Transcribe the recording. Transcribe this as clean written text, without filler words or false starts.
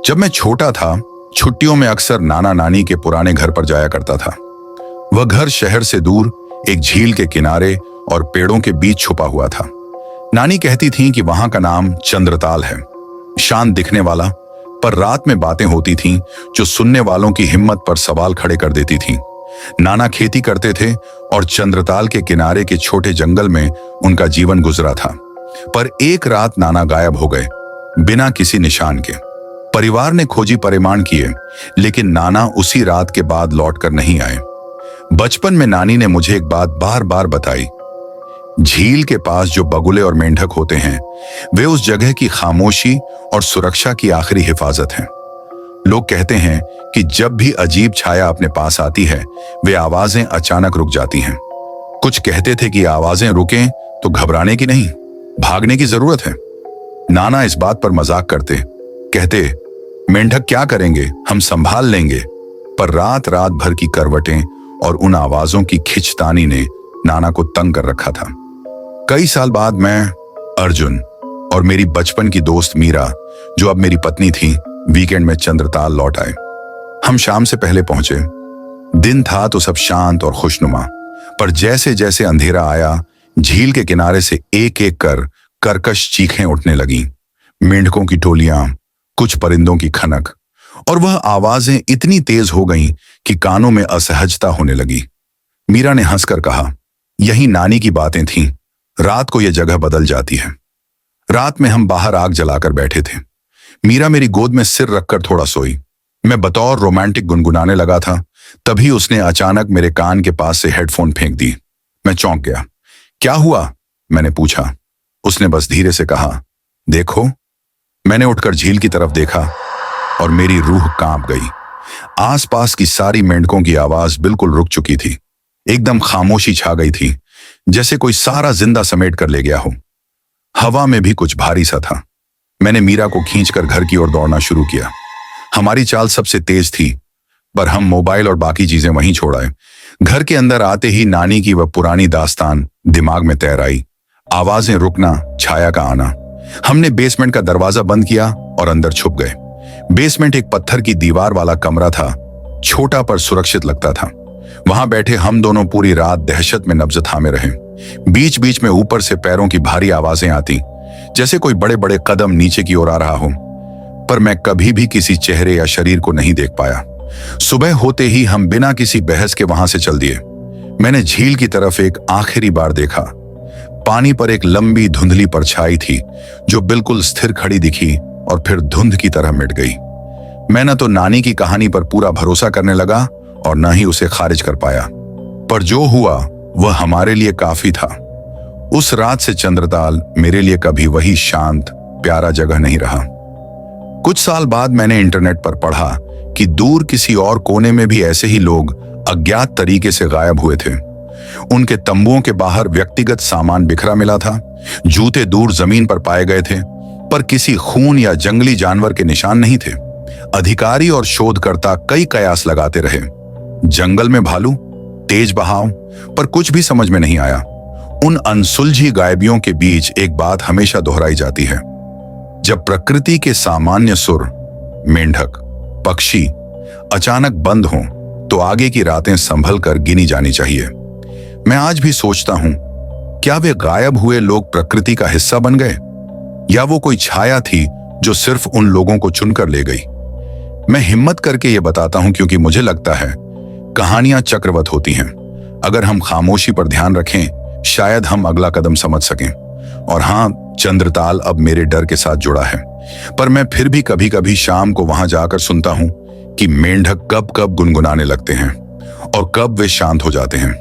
जब मैं छोटा था, छुट्टियों में अक्सर नाना नानी के पुराने घर पर जाया करता था। वह घर शहर से दूर एक झील के किनारे और पेड़ों के बीच छुपा हुआ था। नानी कहती थीं कि वहां का नाम चंद्रताल है। शांत दिखने वाला, पर रात में बातें होती थीं जो सुनने वालों की हिम्मत पर सवाल खड़े कर देती थीं। नाना खेती करते थे और चंद्रताल के किनारे के छोटे जंगल में उनका जीवन गुजरा था। पर एक रात नाना गायब हो गए, बिना किसी निशान के। परिवार ने खोजी परिमाण किए, लेकिन नाना उसी रात के बाद लौटकर नहीं आए। बचपन में नानी ने मुझे एक बात बार बार बताई। झील के पास जो बगुले और मेंढक होते हैं, वे उस जगह की खामोशी और सुरक्षा की आखिरी हिफाजत हैं। लोग कहते हैं कि जब भी अजीब छाया अपने पास आती है, वे आवाजें अचानक रुक जाती हैं। कुछ कहते थे कि आवाजें रुकें तो घबराने की नहीं, भागने की जरूरत है। नाना इस बात पर मजाक करते, कहते, मेंढक क्या करेंगे, हम संभाल लेंगे। पर रात रात भर की करवटें और उन आवाजों की खिंचतानी ने नाना को तंग कर रखा था। कई साल बाद मैं, अर्जुन और मेरी बचपन की दोस्त मीरा, जो अब मेरी पत्नी थी, वीकेंड में चंद्रताल लौट आए। हम शाम से पहले पहुंचे। दिन था तो सब शांत और खुशनुमा, पर जैसे जैसे अंधेरा आया, झील के किनारे से एक एक कर कर्कश चीखें उठने लगीं। मेंढकों की टोलियां, कुछ परिंदों की खनक, और वह आवाजें इतनी तेज हो गईं कि कानों में असहजता होने लगी। मीरा ने हंसकर कहा, यही नानी की बातें थीं, रात को यह जगह बदल जाती है। रात में हम बाहर आग जलाकर बैठे थे। मीरा मेरी गोद में सिर रखकर थोड़ा सोई। मैं बतौर रोमांटिक गुनगुनाने लगा था, तभी उसने अचानक मेरे कान के पास से हेडफोन फेंक दी। मैं चौंक गया। क्या हुआ, मैंने पूछा। उसने बस धीरे से कहा, देखो। मैंने उठकर झील की तरफ देखा और मेरी रूह कांप गई। आसपास की सारी मेंढकों की आवाज बिल्कुल रुक चुकी थी। एकदम खामोशी छा गई थी, जैसे कोई सारा जिंदा समेट कर ले गया हो। हवा में भी कुछ भारी सा था। मैंने मीरा को खींचकर घर की ओर दौड़ना शुरू किया। हमारी चाल सबसे तेज थी, पर हम मोबाइल और बाकी चीजें वहीं छोड़ आए। घर के अंदर आते ही नानी की वह पुरानी दास्तान दिमाग में तैर आई। आवाजें रुकना, छाया का आना। हमने बेसमेंट का दरवाजा बंद किया और अंदर छुप गए। बेसमेंट एक पत्थर की दीवार वाला कमरा था, छोटा पर सुरक्षित लगता था। वहां बैठे हम दोनों पूरी रात दहशत में नब्ज थामे रहे। बीच बीच में ऊपर से पैरों की भारी आवाजें आती, जैसे कोई बड़े बड़े कदम नीचे की ओर आ रहा हो, पर मैं कभी भी किसी चेहरे या शरीर को नहीं देख पाया। सुबह होते ही हम बिना किसी बहस के वहां से चल दिए। मैंने झील की तरफ एक आखिरी बार देखा। पानी पर एक लंबी धुंधली परछाई थी, जो बिल्कुल स्थिर खड़ी दिखी और फिर धुंध की तरह मिट गई। मैं न तो नानी की कहानी पर पूरा भरोसा करने लगा और न ही उसे खारिज कर पाया, पर जो हुआ वह हमारे लिए काफी था। उस रात से चंद्रताल मेरे लिए कभी वही शांत, प्यारा जगह नहीं रहा। कुछ साल बाद मैंने इंटरनेट पर पढ़ा कि दूर किसी और कोने में भी ऐसे ही लोग अज्ञात तरीके से गायब हुए थे। उनके तंबुओं के बाहर व्यक्तिगत सामान बिखरा मिला था, जूते दूर जमीन पर पाए गए थे, पर किसी खून या जंगली जानवर के निशान नहीं थे। अधिकारी और शोधकर्ता कई कयास लगाते रहे। जंगल में भालू, तेज बहाव, पर कुछ भी समझ में नहीं आया। उन अनसुलझी गायबियों के बीच एक बात हमेशा दोहराई जाती है, जब प्रकृति के सामान्य सुर, मेंढक, पक्षी अचानक बंद हों, तो आगे की रातें संभल कर गिनी जानी चाहिए। मैं आज भी सोचता हूं, क्या वे गायब हुए लोग प्रकृति का हिस्सा बन गए, या वो कोई छाया थी जो सिर्फ उन लोगों को चुनकर ले गई। मैं हिम्मत करके ये बताता हूं क्योंकि मुझे लगता है कहानियां चक्रवत होती हैं। अगर हम खामोशी पर ध्यान रखें, शायद हम अगला कदम समझ सकें। और हाँ, चंद्रताल अब मेरे डर के साथ जुड़ा है, पर मैं फिर भी कभी कभी शाम को वहां जाकर सुनता हूं कि मेंढक कब कब गुनगुनाने लगते हैं और कब वे शांत हो जाते हैं।